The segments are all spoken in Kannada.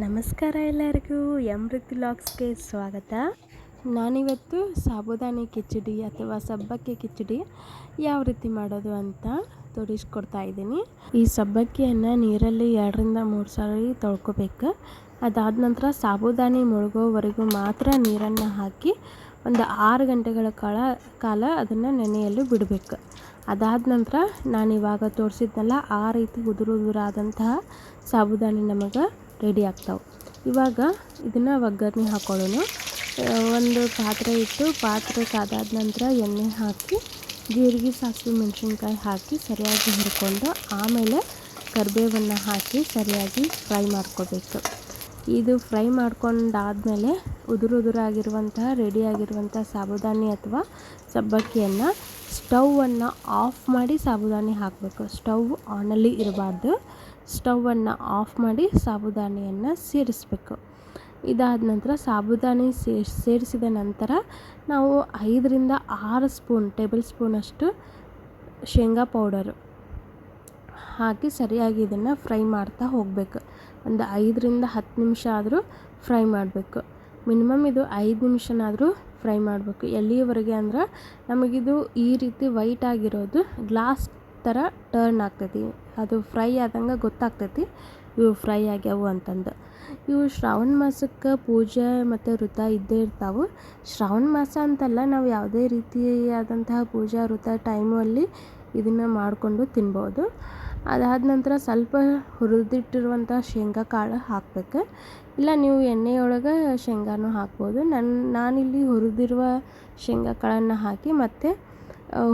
ನಮಸ್ಕಾರ ಎಲ್ಲರಿಗೂ ಋತಿ ಲಾಗ್ಸ್ಗೆ ಸ್ವಾಗತ. ನಾನಿವತ್ತು ಸಾಬುದಾನಿ ಕಿಚಡಿ ಅಥವಾ ಸಬ್ಬಕ್ಕಿ ಕಿಚಡಿ ಯಾವ ರೀತಿ ಮಾಡೋದು ಅಂತ ತೋರಿಸ್ಕೊಡ್ತಾ ಇದ್ದೀನಿ. ಈ ಸಬ್ಬಕ್ಕಿಯನ್ನು ನೀರಲ್ಲಿ 2-3 ಸಾರಿ ತೊಳ್ಕೊಬೇಕು. ಅದಾದ ನಂತರ ಸಾಬುದಾನಿ ಮುಳುಗೋವರೆಗೂ ಮಾತ್ರ ನೀರನ್ನು ಹಾಕಿ ಒಂದು 6 ಗಂಟೆಗಳ ಕಾಲ ಅದನ್ನು ನೆನೆಯಲು ಬಿಡಬೇಕು. ಅದಾದ ನಂತರ ನಾನಿವಾಗ ತೋರಿಸಿದ್ನಲ್ಲ ಆ ರೀತಿ ಉದುರಾದಂತಹ ಸಾಬುದಾನಿ ನಮಗೆ ರೆಡಿ ಆಗ್ತಾವೆ. ಇವಾಗ ಇದನ್ನು ಒಗ್ಗರಣೆ ಹಾಕೊಳ್ಳೋಣ. ಒಂದು ಪಾತ್ರೆ ಇಟ್ಟು ಪಾತ್ರೆ ಕಾದಾದ ನಂತರ ಎಣ್ಣೆ ಹಾಕಿ ಜೀರಿಗೆ, ಸಾಸಿವೆ, ಮೆಣಸಿನ್ಕಾಯಿ ಹಾಕಿ ಸರಿಯಾಗಿ ಹುರ್ಕೊಂಡು ಆಮೇಲೆ ಕರಿಬೇವನ್ನು ಹಾಕಿ ಸರಿಯಾಗಿ ಫ್ರೈ ಮಾಡ್ಕೋಬೇಕು. ಇದು ಫ್ರೈ ಮಾಡ್ಕೊಂಡಾದಮೇಲೆ ಉದುರಾಗಿರುವಂತಹ ರೆಡಿಯಾಗಿರುವಂಥ ಸಾಬುದಾನಿ ಅಥವಾ ಸಬ್ಬಕ್ಕಿಯನ್ನು ಸ್ಟವನ್ನು ಆಫ್ ಮಾಡಿ ಸಾಬುದಾನಿ ಹಾಕಬೇಕು. ಸ್ಟವ್ ಆನಲ್ಲಿ ಇರಬಾರ್ದು. ಸ್ಟವನ್ನು ಆಫ್ ಮಾಡಿ ಸಾಬುದಾನಿಯನ್ನು ಸೇರಿಸಬೇಕು. ಇದಾದ ನಂತರ ಸಾಬುದಾನಿ ಸೇರಿಸಿದ ನಂತರ ನಾವು 5-6 ಸ್ಪೂನ್ ಟೇಬಲ್ ಸ್ಪೂನಷ್ಟು ಶೇಂಗಾ ಪೌಡರು ಹಾಕಿ ಸರಿಯಾಗಿ ಇದನ್ನು ಫ್ರೈ ಮಾಡ್ತಾ ಹೋಗಬೇಕು. ಒಂದು 5-10 ನಿಮಿಷ ಆದರೂ ಫ್ರೈ ಮಾಡಬೇಕು. ಮಿನಿಮಮ್ ಇದು 5 ನಿಮಿಷನಾದರೂ ಫ್ರೈ ಮಾಡಬೇಕು. ಎಲ್ಲಿಯವರೆಗೆ ಅಂದ್ರೆ ನಮಗಿದು ಈ ರೀತಿ ವೈಟ್ ಆಗಿರೋದು ಗ್ಲಾಸ್ ಥರ ಟರ್ನ್ ಆಗ್ತೈತಿ. ಅದು ಫ್ರೈ ಆದಂಗೆ ಗೊತ್ತಾಗ್ತೈತಿ ಇವು ಫ್ರೈ ಆಗ್ಯಾವು ಅಂತಂದು. ಇವು ಶ್ರಾವಣ ಮಾಸಕ್ಕೆ ಪೂಜೆ ಮತ್ತು ವ್ರತ ಇದ್ದೇ ಇರ್ತಾವೆ. ಶ್ರಾವಣ ಮಾಸ ಅಂತಲ್ಲ, ನಾವು ಯಾವುದೇ ರೀತಿಯಾದಂತಹ ಪೂಜಾ ವ್ರತ ಟೈಮಲ್ಲಿ ಇದನ್ನು ಮಾಡಿಕೊಂಡು ತಿನ್ಬೋದು. ಅದಾದ ನಂತರ ಸ್ವಲ್ಪ ಹುರಿದಿಟ್ಟಿರುವಂಥ ಶೇಂಗಾ ಕಾಳು ಹಾಕಬೇಕು. ಇಲ್ಲ ನೀವು ಎಣ್ಣೆಯೊಳಗೆ ಶೇಂಗಾನೂ ಹಾಕ್ಬೋದು. ನಾನಿಲ್ಲಿ ಹುರಿದಿರುವ ಶೇಂಗಾ ಕಾಳನ್ನು ಹಾಕಿ ಮತ್ತೆ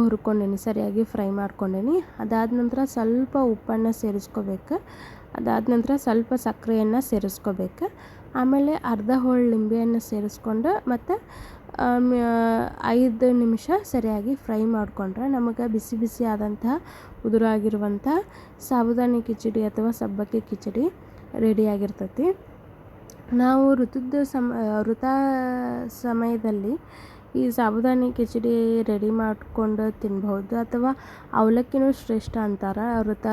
ಹುರ್ಕೊಂಡೇನಿ, ಸರಿಯಾಗಿ ಫ್ರೈ ಮಾಡ್ಕೊಂಡೇನಿ. ಅದಾದ ನಂತರ ಸ್ವಲ್ಪ ಉಪ್ಪನ್ನು ಸೇರಿಸ್ಕೋಬೇಕು. ಅದಾದ ನಂತರ ಸ್ವಲ್ಪ ಸಕ್ಕರೆಯನ್ನು ಸೇರಿಸ್ಕೋಬೇಕು. ಆಮೇಲೆ ಅರ್ಧ ಹೋಳು ಲಿಂಬೆಯನ್ನು ಸೇರಿಸ್ಕೊಂಡು ಮತ್ತು 5 ನಿಮಿಷ ಸರಿಯಾಗಿ ಫ್ರೈ ಮಾಡಿಕೊಂಡ್ರೆ ನಮಗೆ ಬಿಸಿ ಬಿಸಿ ಆದಂತಹ ಉದುರಾಗಿರುವಂಥ ಸಾಬುದಾನಿ ಕಿಚಡಿ ಅಥವಾ ಸಬ್ಬಕ್ಕಿ ಕಿಚಡಿ ರೆಡಿಯಾಗಿರ್ತೈತಿ. ನಾವು ವ್ರತ ಸಮಯದಲ್ಲಿ ಈ ಸಾಬುದಾನಿ ಕಿಚಡಿ ರೆಡಿ ಮಾಡಿಕೊಂಡು ತಿನ್ಬಹುದು. ಅಥವಾ ಅವಲಕ್ಕಿನೂ ಶ್ರೇಷ್ಠ ಅಂತಾರೆ. ವ್ರತ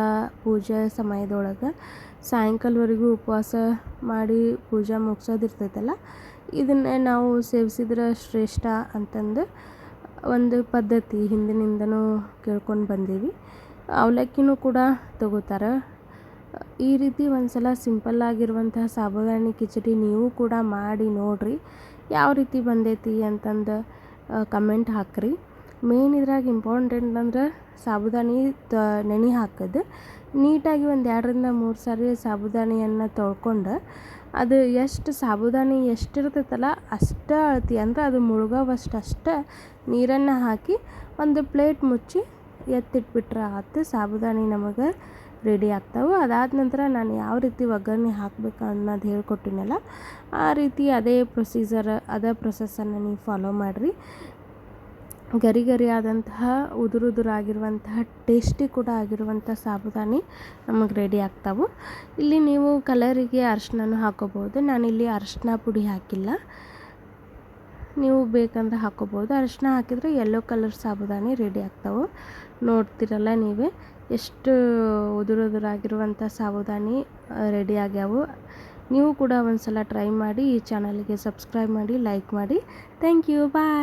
ಪೂಜೆ ಸಮಯದೊಳಗೆ ಸಾಯಂಕಾಲವರೆಗೂ ಉಪವಾಸ ಮಾಡಿ ಪೂಜೆ ಮುಗಿಸೋದಿರ್ತೈತಲ್ಲ, ಇದನ್ನೇ ನಾವು ಸೇವಿಸಿದ್ರೆ ಶ್ರೇಷ್ಠ ಅಂತಂದು ಒಂದು ಪದ್ಧತಿ ಹಿಂದಿನಿಂದನೂ ಕೇಳ್ಕೊಂಡು ಬಂದೀವಿ. ಅವಲಕ್ಕಿನೂ ಕೂಡ ತಗೋತಾರೆ. ಈ ರೀತಿ ಒಂದು ಸಲ ಸಿಂಪಲ್ಲಾಗಿರುವಂತಹ ಸಾಬುದಾನಿ ಕಿಚಡಿ ನೀವು ಕೂಡ ಮಾಡಿ ನೋಡಿರಿ. ಯಾವ ರೀತಿ ಬಂದೈತಿ ಅಂತಂದು ಕಮೆಂಟ್ ಹಾಕಿರಿ. ಮೇನ್ ಇದ್ರಾಗ ಇಂಪಾರ್ಟೆಂಟ್ ಅಂದ್ರೆ ಸಾಬುದಾನಿ ನೆನೆ ಹಾಕೋದು. ನೀಟಾಗಿ ಒಂದು 2-3 ಸಾರಿ ಸಾಬುದಾನಿಯನ್ನು ತೊಳ್ಕೊಂಡು ಅದು ಎಷ್ಟು ಸಾಬುದಾನಿ ಎಷ್ಟಿರ್ತೈತಲ್ಲ ಅಷ್ಟೇ ಅಳತಿ ಅಂದರೆ ಅದು ಮುಳುಗೋವಷ್ಟು ನೀರನ್ನು ಹಾಕಿ ಒಂದು ಪ್ಲೇಟ್ ಮುಚ್ಚಿ ಎತ್ತಿಟ್ಬಿಟ್ರೆ ಆತು. ಸಾಬುದಾನಿ ನಮಗೆ ರೆಡಿ ಆಗ್ತಾವೆ. ಅದಾದ ನಂತರ ನಾನು ಯಾವ ರೀತಿ ಒಗ್ಗರಣೆ ಹಾಕಬೇಕು ಅನ್ನೋದು ಹೇಳ್ಕೊಟ್ಟಿನಲ್ಲ, ಆ ರೀತಿ ಅದೇ ಪ್ರೊಸೆಸನ್ನು ನೀವು ಫಾಲೋ ಮಾಡಿರಿ. ಗರಿ ಆದಂತಹ ಉದುರಾಗಿರುವಂತಹ ಟೇಸ್ಟಿ ಕೂಡ ಆಗಿರುವಂಥ ಸಾಬುದಾನಿ ನಮಗೆ ರೆಡಿ ಆಗ್ತಾವೆ. ಇಲ್ಲಿ ನೀವು ಕಲರಿಗೆ ಅರಿಶಿನನೂ ಹಾಕೋಬೋದು. ನಾನಿಲ್ಲಿ ಅರಿಶಿನ ಪುಡಿ ಹಾಕಿಲ್ಲ, ನೀವು ಬೇಕಂದ್ರೆ ಹಾಕೋಬೋದು. ಅರಿಶಿನ ಹಾಕಿದರೆ ಯೆಲ್ಲೋ ಕಲರ್ ಸಾಬುದಾನಿ ರೆಡಿ ಆಗ್ತಾವೆ. ನೋಡ್ತಿರಲ್ಲ ನೀವೇ ಎಷ್ಟು ಉದುರಾಗಿರುವಂಥ ಸಾಬುದಾನಿ ರೆಡಿ ಆಗ್ಯಾವು. ನೀವು ಕೂಡ ಒಂದು ಸಲ ಟ್ರೈ ಮಾಡಿ. ಈ ಚಾನಲ್ಗೆ ಸಬ್ಸ್ಕ್ರೈಬ್ ಮಾಡಿ, ಲೈಕ್ ಮಾಡಿ. Thank you, bye.